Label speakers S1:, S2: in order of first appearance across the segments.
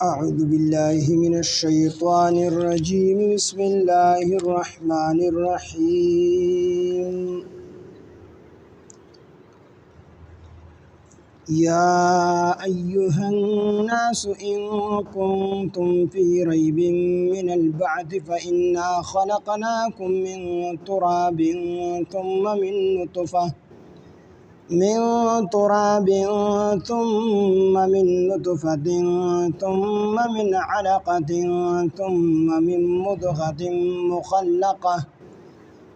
S1: أعوذ بالله من الشيطان الرجيم بسم الله الرحمن الرحيم يا أيها الناس إن كنتم في ريب من البعث فإنا خلقناكم من تراب ثم من نطفة ثم من علقة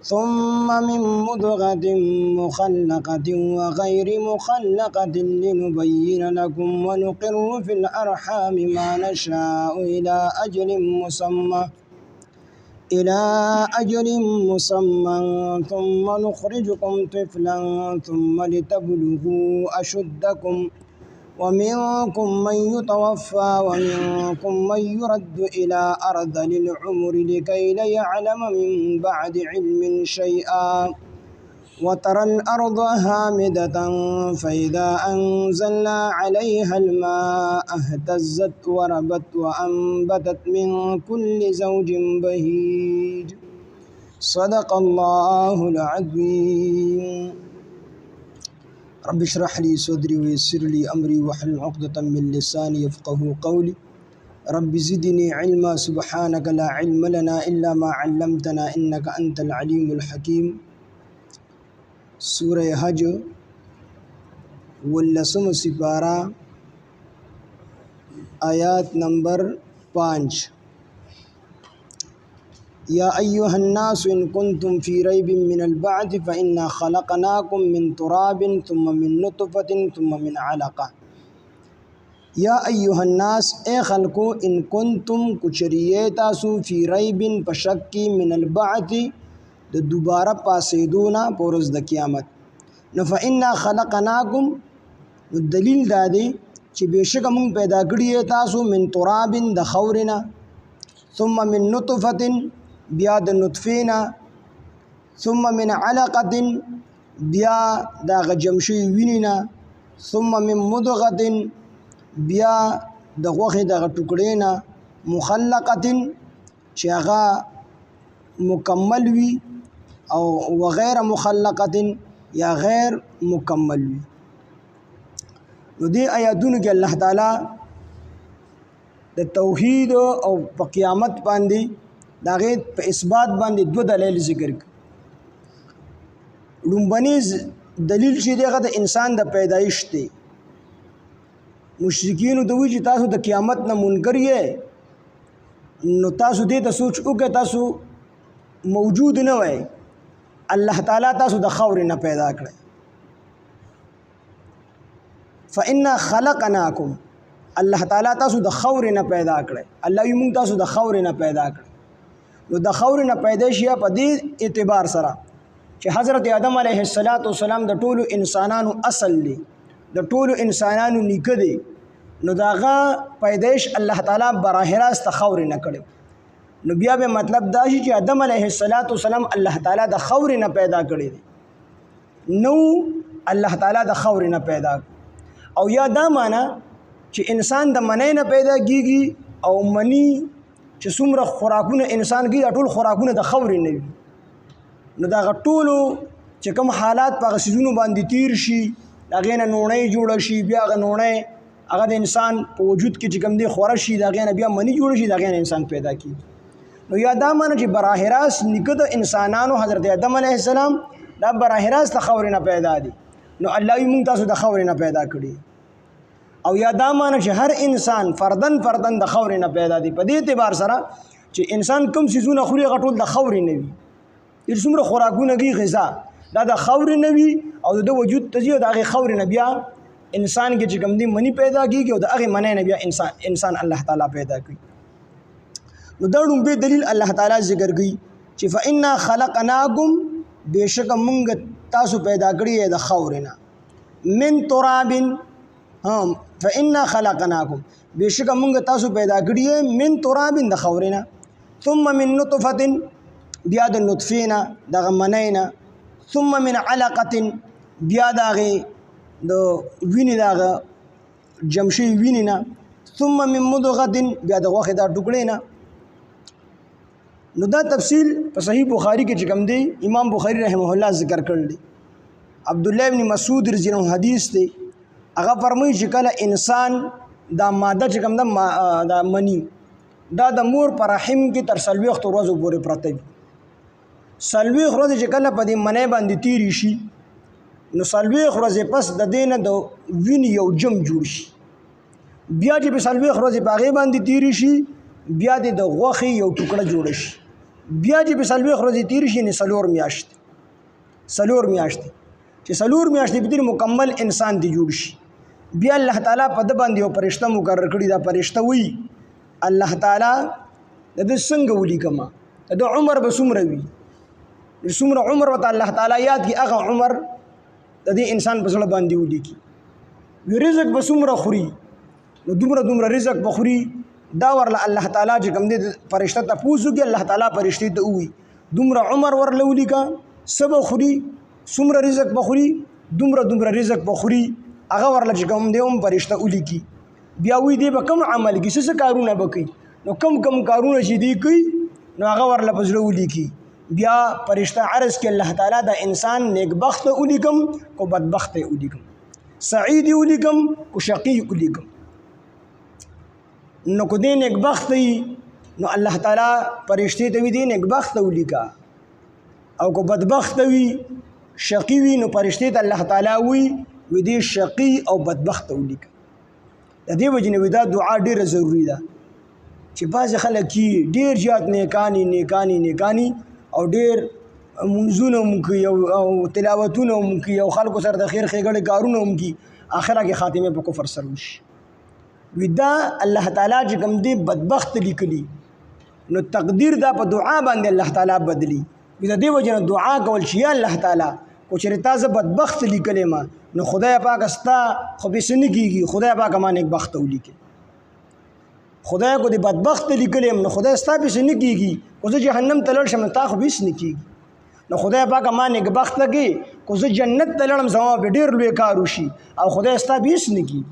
S1: ثم من مضغة مخلقة وغير مخلقة لنبين لكم ونقر في الأرحام ما نشاء إلى أجل مسمى ثم نخرجكم طفلا ثم لتبلغوا أشدكم ومنكم من يتوفى ومنكم من يرد إلى أرذل العمر لكي لا يعلم من بعد علم شيئا وترى الأرض هامدة فإذا أنزلنا عليها الماء اهتزت وربت وأنبتت من كل زوج بهيج صدق الله العظيم رب اشرح لي صدري ويسر لي أمري واحلل عقدة من لساني يفقهوا قولي رب زدني علما سبحانك لا علم لنا إلا ما علمتنا إنك أنت العليم الحكيم سورة حج واللسم سپارہ آیات نمبر 5 يا أيها الناس إن كنتم في ريب من البعث فإنا خلقناكم من تراب ثم من نطفة ثم من علقة يا أيها الناس اے خلقو ان کنتم کچریتاسو فی ریب پشکی من البعث د دوباره پاسیدونا پورز د قیامت نو فإنا خلقناکم نو دلیل دادی چې بشک مون پیدا کړی تاسو من تراب د خورنا ثم من نطفه بیا د نطفینا ثم من علقه بیا د غجمشي وینینا ثم من مضغه بیا د غوخه د ټوکړینا مخلقه چې هغه مکمل وی او وغیر مخلقه یا غیر مکمل وی نو دې آیاتونو کې الله تعالی د توحید او په قیامت باندې داغه په اثبات باندې دوه دلایل ذکر کړي لومبني دلیل چې دغه د انسان د پیدایش دی مشرکین دوی چې تاسو د قیامت نه منکر یې نو تاسو دې ته سوچ وکړئ تاسو موجود نه وای الله تعالی تاسو د خور نه پیدا کړ فإنا خلقناکم الله تعالی تاسو د خور نه پیدا کړ الله یې موږ تاسو د خور نه پیدا کړ نو د خور نه پیدا شي په دې اعتبار سره چې حضرت آدم علیه السلام د ټولو انسانانو اصل دی د ټولو انسانانو نیکه دی نو داغه پیدائش الله تعالی براه راست خور نه کړو نو بیا به مطلب دا شي چې آدم علیه السلام الله تعالی د خور نه پیدا کړی دی نو الله تعالی د خور نه پیدا او یا دا معنا چې انسان د منی نه پیدا کیږي او منی چې څومره خوراکونه انسان کې ټول خوراکونه د خور نه وي نو دا ټولو چې کوم حالات په غسیزونو باندې تیر شي داغه نه نوړې جوړ شي بیا غ نوړې هغه د انسان په وجود کې چې کوم دی خور شي داغه نه بیا منی جوړ شي داغه نه انسان پیدا کی نو یا دا معنی چې براه راست نکد انسانانو حضرت آدم علیه السلام دا براه راست خور نه پیدا دي نو الله یې مونږ تاسو د خور نه پیدا کړی او یا دا معنی چې هر انسان فردن د خور نه پیدا دي په دې اعتبار سره چې انسان کوم سيزونه خوري غټول د خور نه وي هر څومره خوراکونه کې غذا دا د خور نه وي او د وجود تجیه د هغه خور نه بیا انسان کې چې کوم دی منی پیدا کیږي او د هغه منی نه بیا انسان الله تعالی پیدا کوي نو دا به دلیل الله تعالی ذکر کوي چې فإنا خلقناکم بشک مونږ تاسو پیدا کړی د خورنا من تراب فإنا خلقناکم بشک مونږ تاسو پیدا کړی من تراب د خورنا ثم من نطفه بیا د نطفینا د منینا ثم من علقه بیا دغه د وینې دغه جمشي وینینا ثم من مضغه بیا د غوښې دا ټوکړې نه. نو دا تفصیل په صحیح بخاری کې چې کوم دی امام بخاری رحمه الله ذکر کړل دی. عبد الله ابن مسعود رضی الله عنه حدیث دی، هغه فرمایي چې کله انسان دا ماده چې کوم دا منی دا د مور پر رحم کې تر 40 ورځې پورې پراته وي. 40 ورځې چې کله په دې منی باندې تیری شي نو 40 ورځې پس د دینه د وینې یو جم جوړ شي. بیا چې په 40 ورځې په هغې باندې تیری شي بیا د غوښې یو ټوکړه جوړ شي. بیا چې په 40 ورځې تیری شي نو 4 میاشتې چې 4 میاشتې په دې مکمل انسان دی جوړ شي. بیا الله تعالی په د باندې یو فرشته مقرر کړي. دا فرشته وي الله تعالی د څنګه ولیکما د عمر به څومره وي، څومره عمر وته الله تعالی یاد کی هغه عمر د دې انسان په زړه باندې ولیکي. رزق به څومره خوري نو دومره رزق به خوري. دا ورله الله تعالی چې کوم دې فرشته ته پوښتنه کوي، الله تعالی فرشتي ته وي دومره عمر ورله ولیکا، سبا خوري څومره رزق به خوري، دومره رزق به خوري. هغه ورله چې کوم دې فرشته ولیکي. بیا وی دی به کوم عمل کې څه کارونه وکړي، نو کم کارونه چې دی کوي نو هغه ورله په زړه ولیکي. بیا فرشته عرض کې الله تعالی دا انسان نیکبخت ولیکم کو بدبخت ولیکم، سعید ولیکم کو شقی ولیکم. نو کو دې نیکبخت نو الله تعالی فرشتي ته وی دی نیکبخت ولیکا، او کو بدبخت وی شقی وی نو فرشتي ته الله تعالی وی دی شقی او بدبخت ولیکا. د دې وجه نه دا دعا ډیره ضروری ده چې بعض خلک ډیر زیات نیکانی او ډیر منځونه کوي او تلاوتونه کوي او خلکو سره د خیر ښېګړې کارونه کوي، اخره کې خاتمه په کفر سره وشي. دا الله تعالی چې کوم دی بدبخت لیکلی نو تقدیر دا په دعا باندې الله تعالی بدلی. د دې وجه نه دعا کول چې یا الله تعالی کو چېرې تا زه بدبخت لیکلی ما نو خدای پاک ستا خو بېڅه نه کېږي، خدای پاک ما نیکبخته ولیکي. خدای کو دې بدبخت لیکلی نو خدای ستا بېڅه نه کېږي، کو زه جهنم ته لاړ شم نو تا خو بېڅ نه کېږي. نو خدای پاک ما نیکبخته کړي، کو زه جنت ته لاړم زما به ډېر لوی کار وشي او خدای ستا بېڅ نه کېږي.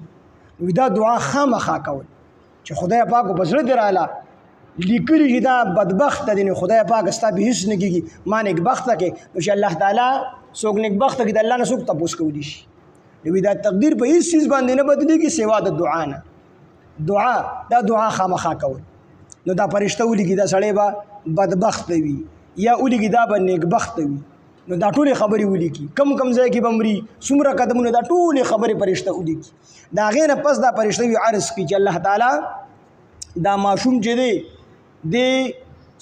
S1: نو دا دعا خامخا کول چې خدای پاک په زړه دې راله لیکلی چې دا بدبخته دی نو خدای پاک ستا بېڅ نه کېږي ما نیکبخته کړي. نو چې الله تعالی څوک نیکبخته کړي د الله نه څوک تپوس کولی شي. نو دا تقدیر په هیڅ چیز باندې نه بدلېږي سوا د دعا نه. دعا خامخا کول. نو دا فرشته ولیکي دا سړی به بدبخته وي یا ولیکي دا به نیکبخته وي. نو دا ټولې خبرې ولیکي، کم ځای کې به مري، څومره قدمونه، دا ټولې خبرې فرشته ولیکي. د هغې نه پس دا فرشته وي عرض کړي چې الله تعالی دا ماشوم چې دی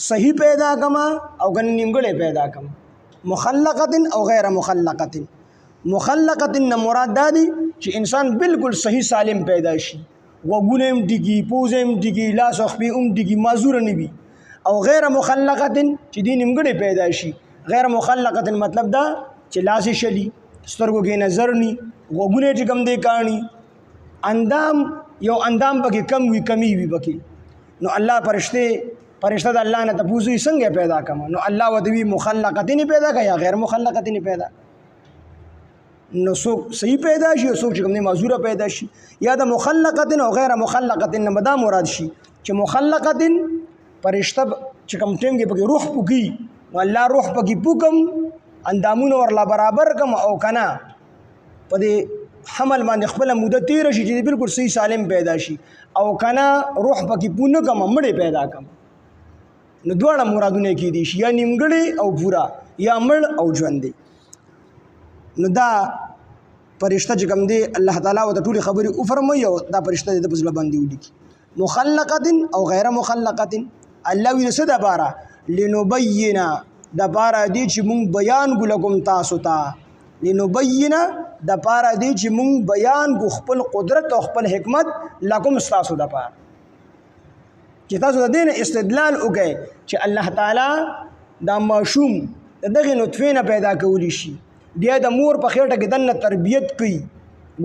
S1: صحیح پیدا کما او که نیمګړی پیدا کما، مخلقت او غیر مخلقت. مخلقت نه مراد دا دی چې انسان بالکل صحیح سالم پیدا شي، غوږونه هم ډیږي، پوزه هم ډیږي، لاس او خپې هم ډیږي، معذوره نه وي. او غیر مخلقت چې دی نیمګړی پیدا شي. غیر مخلقت مطلب دا چې لاس یې شلي، سترګو کې نظر نی، غوږونه چې کم دی کاڼي، یو اندام پکې کم وي، کمی وي پکې. نو الله فرشته د الله نه تپوس وي څنګه پیدا کما، نو الله ورته وي مخلقت نه پیدا کړه یا غیر مخلقت نه پیدا. نو څوک صحیح پیدا شي او څوک چې کوم دی معذوره پیدا شي. یا د مخلقت او غیر مخلقت نه دا مراد شي چې مخلقت فرشته چې کوم ټیم کې پکې روح پوکي نو الله روح پکې پوکم، اندامونه ورلا برابر کم او کنا په دې حمل باندې خپل موده تیر شي چې بالکل صحیح سالم پیدا شي، او کنا روح پکې پونه کم مړې پیدا کم. نو دواړه مرادونه کېدی شي، یا نیمګړی او پورا، یا مړ او ژوندی. نو دا فرشته چې کوم دی الله تعالی ورته ټولې خبرې وفرمایي او دا فرشته د په زړه باندې ولیکي. مخلقت او غیر مخلقت. الله ویل څه دپاره؟ لنبین دپاره دی چې مونږ بیان کو لکم تاسو ته. لنبین دپاره دی چې مونږ بیان کو خپل قدرت او خپل حکمت لکم ستاسو دپاره، چې تاسو د دې نه استدلال وکړئ چې الله تعالی دا ماشوم د دغې نطفې نه پیدا کولی شي، بیا د مور په خېټه کې دننه تربیت کوي.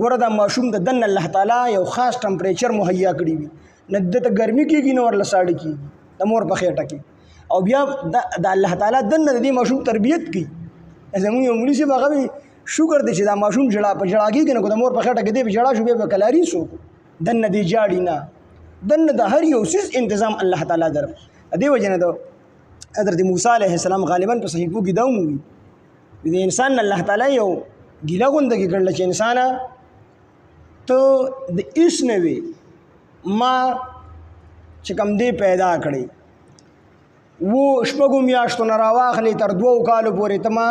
S1: ګوره دا ماشوم د دننه الله تعالی یو خاص ټمپریچر مهیا کړی وي، نه دته ګرمي کېږي نه ورله ساړه کېږي د مور په خېټه کې. او بیا د الله تعالی دننه د دې ماشوم تربیت کوي. زموږ یو مولوي صاحب هغه شکر دی چې دا ماشوم ژړا کېږي نه، که د مور په خېټه کې دی ژړا شو بیا به کلاري څوک دننه دی جاړي نه. دنه د هر یو سیز تنظیم الله تعالی در دې وجه نه د حضرت موسی علیه السلام غالبا په صحیفو کې دا ومومي د انسان الله تعالی یو ګیله غونډه کې کړل چې انسان ته د هیڅ نه وي ما چې کوم دې پیدا کړی و شپږو میاشتو نه راواخلې تر 2 کالو پورې ته ما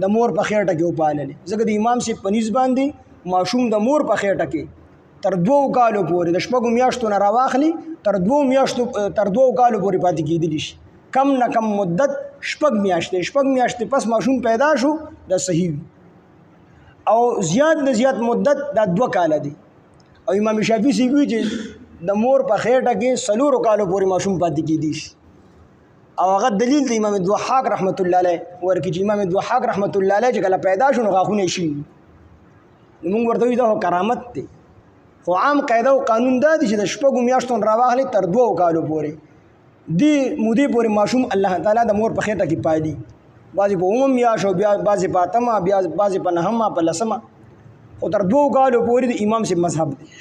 S1: د مور په خېټه کې وپاللې ځکه د امام صاحب په نسبت باندې ماشوم د مور په خېټه کې تر 2 کالو پورې د شپږو میاشتو نه راواخلي تر 2 کالو پورې پاتې کېدلی شي کم نه کم مدت شپږ میاشتې پس ماشوم پیدا شو د صحیح او زیات نه زیات مدت د 2 کاله دی او امام شافعي سی وی چې د مور په خېټه کې 4 کالو پورې ماشوم پاتې کېدی شي او هغه دلیل د امام ضحاک رحمت الله علیه ورکه چې امام ضحاک رحمت الله علیه چې کله پیدا شو نو غاښونه شي موږ ورته وی دا کرامت دی خو عام قاعده او قانون دا دی چې د شپږو میاشتو راواخلي تر 2 کالو پورې دی مودې پورې ماشوم الله تعالی د مور په خېټه کې پالي بعضې په اومه میاشت او بیا بعضې په اتمه بیا بعضې په نهمه په لسمه خو تر 2 کالو پورې د امام صاحب مذهب دی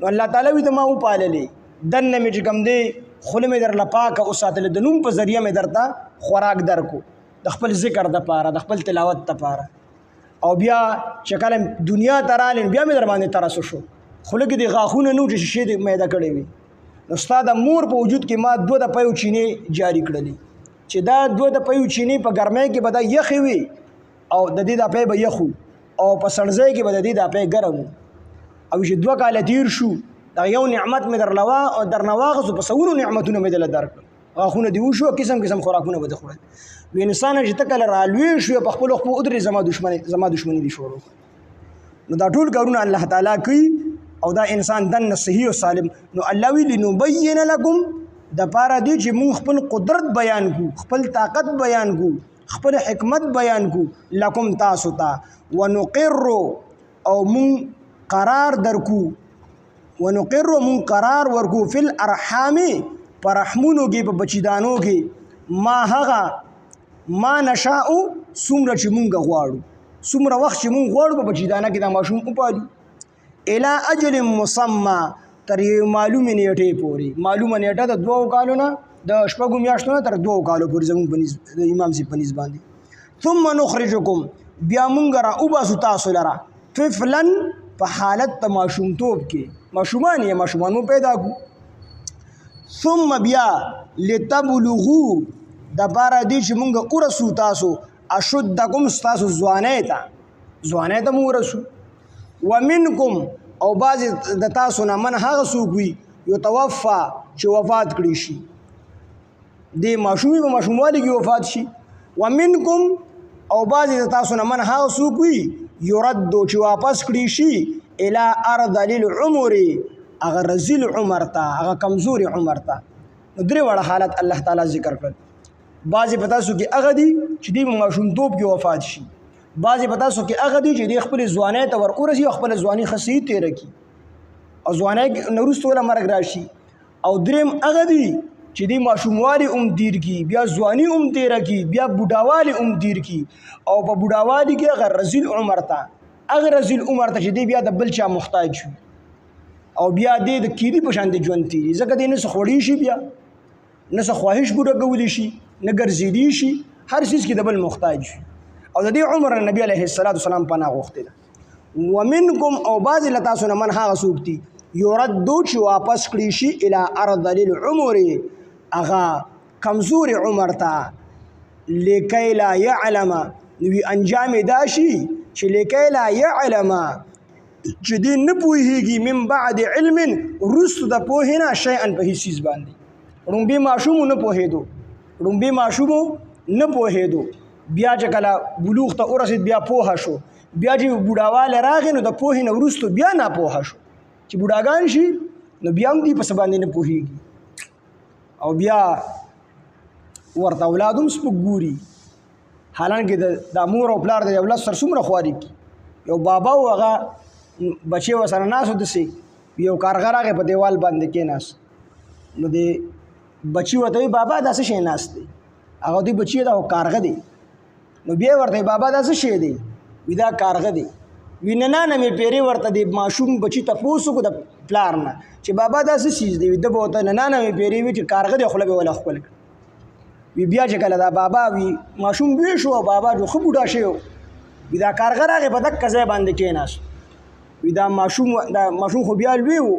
S1: نو الله تعالی وی ته ما وپاللې دنه مې چې کوم دی خوله مې درله پاکه وساتلې د نوم په ذریعه مې درته خوراک درکو د خپل ذکر دپاره د خپل تلاوت دپاره او بیا چې کله دنیا ته رالې بیا مې در باندې ترسو شو خوله کې د غاښونه نه و چې شیشې د میده کړې وي نو ستا د مور په وجود کې ما 2 دپیو چینې جاري کړلې چې دا 2 دپیو چینې په ګرمۍ کې به دا یخې وي او د دې دپی به یخو او په سړځۍ کې به د دې دپی ګرم او چې 2 کاله تیر شو دا یو نعمت مې درنه واخیستو په سورو نعمتونه مې دله درکړل غاښونه دې وشو قسم قسم خوراکونه به دې خوړل وي انسان چې ته کله رالوی شو په خپلو خپو ودرې زما دشمني دي شروع نو دا ټول کارونه الله تعالی کوي او دا انسان دنه صحیح او سالم نو الله وی لنبین لکم د پاره دی چې مونږ خپل قدرت بیان کو خپل طاقت بیان کو خپل حکمت بیان کو لکم تاسو ته ونقر او مونږ قرار درکو ونقر مونږ قرار ورکو فی الارحام پر رحمونو کې په بچیدانو کې ما هغه ما نشاء څومره چې مونږ غواړو څومره وخت چې مونږ غواړو په بچیدانه کې دا ماشوم وپالو الى اجل مسمى تر یو معلومه نیټه پورې معلومه نیټه د 2 کالو نه د شپږو میاشتو نه تر 2 کالو پورې زموږ د امام صاحب په نسبت باندې ثم نخرجکم بیا مونږ را وباسو تاسو لره طفلا په حالت د ماشومتوب کې ماشومان مو پیدا کو ثم بیا لتبلغوا د پاره دی چې مونږ ورسو تاسو اشدکم تاسو ځوانۍ ته مو ورسو ومنکم او بعض د تاسو نه من هغه څوک وي یتوفا چې وفات کړي شي د ماشومي په ماشوموالي کې وفات شي ومنکم او بعض د تاسو نه من هغه څوک وي یرد چې واپس کړي شي الی ارض للعمر هغه رزیل عمر ته هغه کمزوري عمر ته درې وړه حالت الله تعالی ذکر کړ بعضې په تاسو کې هغه دي چې د ماشومتوب کې وفات شي بعضې په تاسو کې هغه دي چې د خپلې ځوانۍ ته ور ورسي او خپله ځواني ښه صحیح تېره کړي او ځوانۍ نه وروسته وله مرګ راشي او درېم هغه دي چې د ماشوموالي تېر کړي بیا ځواني تېره کړي بیا بوډاوالي تېر کړي او په بوډاوالي کې هغه رزیل عمر ته چې دی بیا د بل چا محتاج وي او بیا د کیدي په شان د ژوند تېري ځکه دی نه څه خوړی شي بیا نه څه خواهش پوره کولی شي نه ګرځېدی شي هر څیز کې د بل محتاج وي او د دې عمر نبی علیه السلام پناه غوښتې ده ومنکم او بعضې له تاسو نه من هغه څوک دي یردو چې واپس کړي شي الی ارض للعمر هغه کمزوري عمر ته لکی لا یعلم نوی انجام دا شي چې لکی لا یعلم چې دی نه پوهېږي من بعد علم وروسته د پوهې نه شیئا په هېڅ څیز باندې ړومبي ماشومو نه پوهېدو بیا چې کله بلوغ ته ورسېد بیا پوهه شو بیا چې بوډاوالی راغی نو د پوهې نه وروسته بیا ناپوهه شو چې بوډاګان شي نو بیا هم دوی په څه باندې نه پوهېږي او بیا ورته اولاد هم سپک ګوري حالانکې د مور او پلار د اولاد سره څومره خواري کړي یو بابا و هغه بچې ورسره ناست و داسې یو کارغه راغی په دیوال باندې کېناست نو د بچي ورته وایي بابا دا څه شی ناست دی هغه دوی بچي دا کارغه دی نو بیا ورته بابا دا څه شی دی وی دا کارغه دی وی نه مې پیرې ورته د ماشوم بچي تپوس وکړو د پلار نه چې بابا دا څه چیز دی د به ورته ننانوې پیرې وي چې کارغه دی خوله به وله ښکل کړي وي بیا چې کله دا بابا وي ماشوم لوی شو او بابا جو ښه بوډا شوی وي دا کارغه راغی په دقه ځای باندې کېناست وي دا ماشوم خو بیا لوی و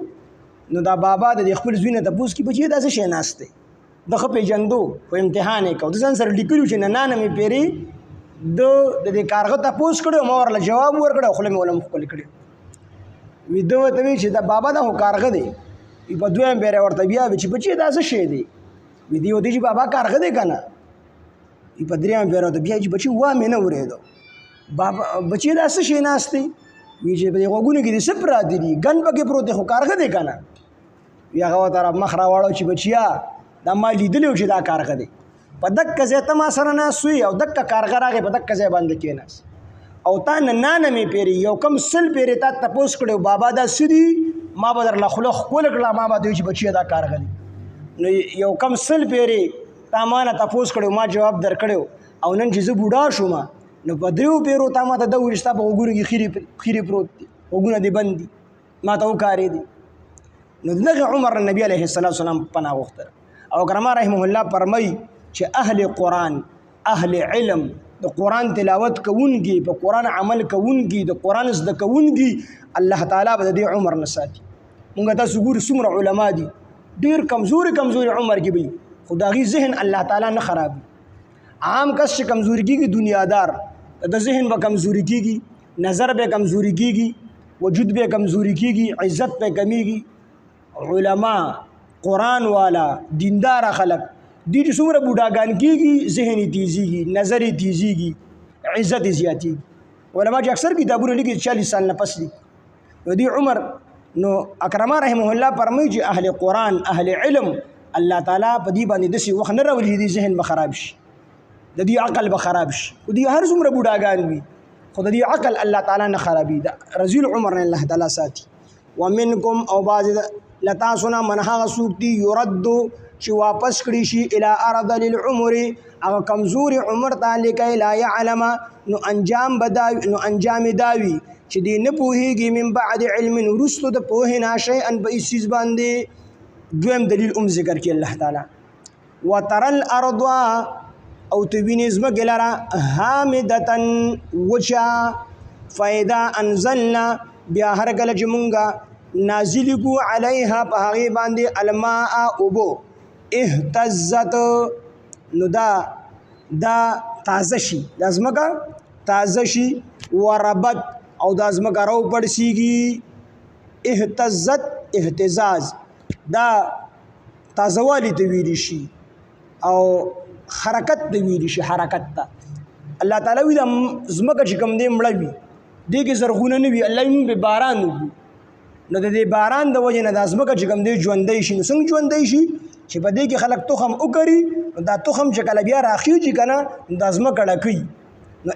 S1: نو دا بابا د خپل زوی نه تپوس کړي بچی دا څه شی ناست دی د ښه پېژندو خو امتحان یې کوو د ځان سره لیکلي چې ننانه مې پیرې د دې کارغه تپوس کړی ما ورله جواب ورکړی او خوله مې وله ښکل کړې وي ده ورته وایي چې دا بابا دا خو کارغه دی وي په دویم پیری ورته بیا وي چې بچی دا څه شی دی وي دی ورته چې بابا کارغه دی که نه وي په دریم پیری ورته بیا چې بچي وا مې نه اورېدو بابا بچی دا څه شی ناست دی وي چې په دې غوږونو کې دې څه پراته دي ګن پکې پروت دی خو کارغه دی که نه وي هغه ورته مخ راواړو چې بچیا دا ما لیدلی و چې دا کارغه دی په دقه ځای ته ما سره ناست وي او دقه کارغه راغی په دقه ځای باندې کېناست او تا ننانه مې پیرې یو کم سل پیرې تا تپوس کړی بابا دا څه دي ما به درله خوله ښکل کړله ما به ته وایي چې بچیه دا کارغه دی نو یو کم سل پیرې تا ما نه تپوس کړی ما جواب درکړی او نن چې زه بوډا شوم نو په دریو پیرو تا ما ته ده وویل چې ستا په غوږونو کې خیرې پروت دي غوږونه دې بند دي ما ته وکارېدي نو دغه عمر نبي علیه السلام پناه غوښتله او کرما رحمه الله فرمایي چې اهل قرآن اهل علم د قرآن تلاوت کوونکي په قرآن عمل کوونکي د قرآن زده کوونکي الله تعالی به د دې عمر نه ساتي مونږ تاسو ګورو څومره علما دي ډېر کمزوري عمر کې وي خو د هغې ذهن الله تعالی نه خرابي عام کس چې کمزوري کېږي دنیادار د ذهن به کمزوري کېږي نظر به کمزوري کېږي وجود به کمزوري کېږي عزت به کمیږي علما قرآن والا دیندار خلق دی چې څومره بوډاګان کېږي ذهن یې تیزېږي نظر یې تیزېږي عزت یې زیاتېږي علما چې اکثر کتابونه لیکي 40 سال نه پس لیکي نو دی عمر نو اکرما رحمه الله فرمایي چې اهل قرآن اهل علم الله تعالی په دې باندې داسې وخت نه راولي چې دې ذهن به خراب شي د دې عقل به خراب شي خو دې هر څومره بوډاګان وي خو د دې عقل الله تعالی نه خرابي د رزیل عمر نه الله تعالی ساتي ومنکم او بعض لتاسونه من هغه څوک دي یردو چې واپس کړي شي الی ارض للعمر هغه کمزوري عمر ته لکۍ لا یعلم نو انجام داوي چې دی نه پوهېږي من بعد علم وروستو د پوهې نه شیئا په هېڅ څیز باندې دویم دلیل ذکر کړي الله تعالی وتر الارض او ته وینې ځمکې لره حامدة وچه فاذا انزلنا بیا هر کله چې مونږه نازل کو علیها په هغې باندې الماء اوبو اهتزت نو دا تازه شي دا ځمکه تازه شي وربت او دا ځمکه راوپړسېږي اهتزت اهتزاز دا تازهوالي ته ویلی شي او حرکت ته ویلی شي حرکت ته الله تعالی وي دا ځمکه چې کوم دی مړه وي دې کې زرغونه نه وي الله موږ به باران وکړو نو د دې باران د وجې نه دا ځمکه چې کوم دی ژوندی شي نو څنګه ژوندی شي چې په دې کې خلک تخم وکري نو دا تخم چې کله بیا راخیږي که نه دا ځمکه ډکوي نو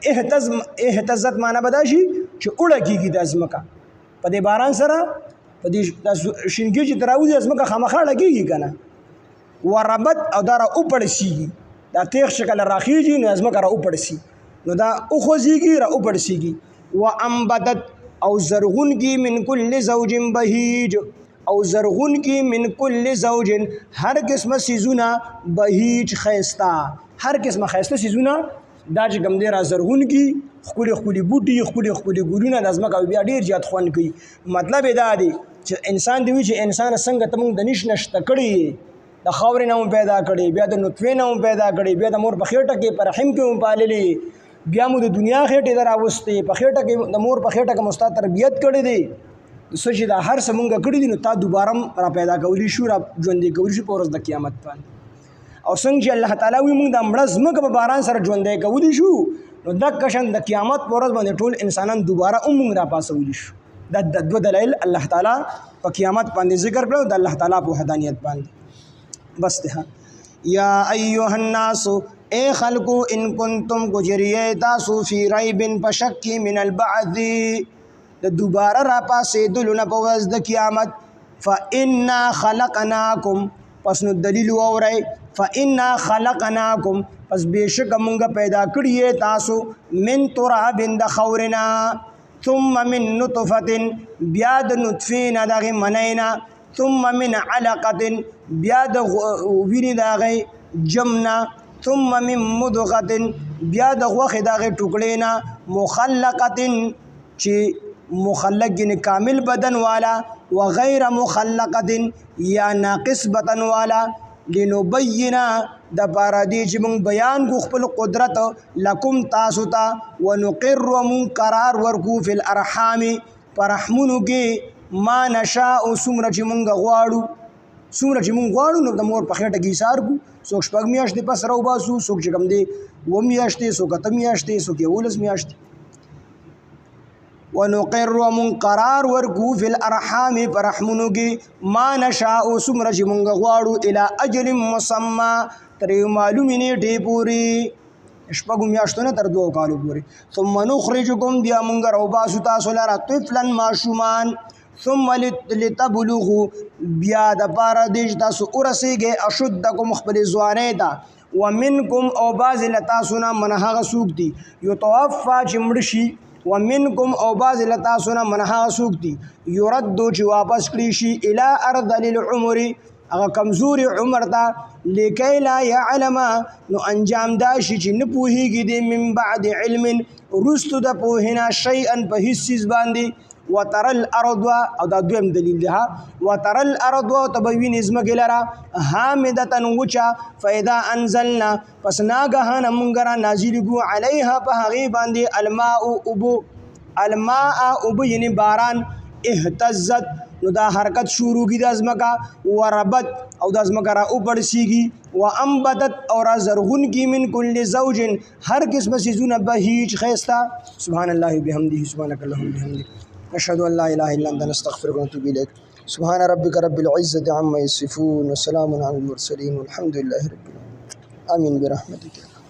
S1: اهتزت معنی به دا شي چې اوړه کېږي دا ځمکه په دې باران سره په دې شینګي چې ته راوځي ځمکه خامخا ډکېږي که نه وربت او دا را وپړسېږي دا تیغ چې کله راخیږي نو ځمکه را وپړسي نو دا وخوځېږي را وپړسېږي وانبتت او زرغون کی من کل زوج بهیج او زرغون کی من کل زوج هر قسمه سیزونه بهیج خیستا هر قسمه خیسته سیزونه دا چې کوم دی را زرغون کی ښکلي ښکلي بوټي ښکلي ښکلي ګلونه د ځمکه بیا ډېر زیات خوند کوي مطلب یې دا دی چې انسان دی وي چې انسان څنګه ته موږ د نش نشته کړی د خاورې نه مو پیدا کړی بیا د نطفې نه مو پیدا کړی بیا د مور په خېټه کې په رحم کې مو پاللی بیا مو د دنیا خېټې ته راوستې په خېټه کې د مور په خېټه کې مو ستا تربیت کړی دی څه چې دا هر څه مونږ کړي دي نو تا دوباره را پیدا کولی شو را ژوندی کولی شو په ورځ د قیامت باندې او څنګه چې الله تعالی وي مونږ د مړه ځمکه په باران سره ژوندی کولی شو نو دغه شان د قیامت په ورځ باندې ټول انسانان دوباره مونږ را پاسولی شو دا د دوه دلایل الله تعالی په قیامت باندې ذکر کړو د الله تعالی په وحدانیت باندې بس ته یا ایها الناس اے خلقو ان کنتم گجریه تاسو فی ریب پشکی من البعث د دوباره را پاسې دلونه په ورځ د قیامت فإنا خلقناکم پس نو دلیل وورئ فإنا خلقناکم پس بېشکه مونږ پیدا کړي تاسو من تراب د خاورنا ثم من نطفه بیا د نطفه نه دغه منینا ثم من علقه بیا د وینې دغه جمنا ثم من مضغه بیا د غوښې دغه ټوکړې نه مخلقه چې مخلق یعنی کامل بدن والا وغیر مخلقه یا ناقص بدن والا لنبینا د پاره دی چې مونږ بیان کو خپل قدرت لکم تاسو ته ونقر ومن قرار ورکو فی الارحام پرحمونو کې ما نشاء سمره چې مونږ غواړو نو د مور په خېټه کې ایثار کو څوک شپږ میاشتې پس راو باسو څوک چې کوم دی و میاشتې څوک اته میاشتې څوک 11 میاشتې ونقر ومن قرار ورکو فی الارحام پرحمونو کې ما نشاء سمره چې مونږ غواړو الی اجل مسمى تر معلومې نیټې پورې شپږو میاشتو نه تر 2 کالو پورې ثم نخرجکم بیا مونږ راوباسو تاسو لره طفلا ماشومان ثم لتبلغوا بیا د پاره دیش تاسو ورسیږئ اشدکم خپل ځوانۍ ته ومنکم او بعض لتاسو نه من هغه څوک دي یتوفا چې مړه شي ومنکم او بعض لتاسو نه من هغه څوک دي یردو چې واپس کړي شي الی ارذل العمر هغه کمزوري عمر ته لکی لا یعلم نو انجام دا شي چې نه پوهیږي دی من بعد علم رستو د پوهینا شیئا په هیڅ چیز باندې وتر الارض او دا دویم دلیل ده وتر الارض تبوین ازمکه لرا حامدتن وچا فاذا انزلنا پس ناګهانه مونږ را نازل کو علیها په هغه باندې الماء ابو یعنی باران اهتزت نو دا حرکت شروع کی د ازمکا وربت او د ازمکا را اوپړسیږي وانبتت اور زرغون کی من کل زوج هر قسم سيزونه بهیج خيستا سبحان الله وبحمده سبحانك اللهم وبحمدك نشهد ان لا اله الا انت نستغفرك ونتوب اليك سبحان ربك رب العزة عما يصفون وسلام على المرسلين والحمد لله رب العالمين آمين برحمتك.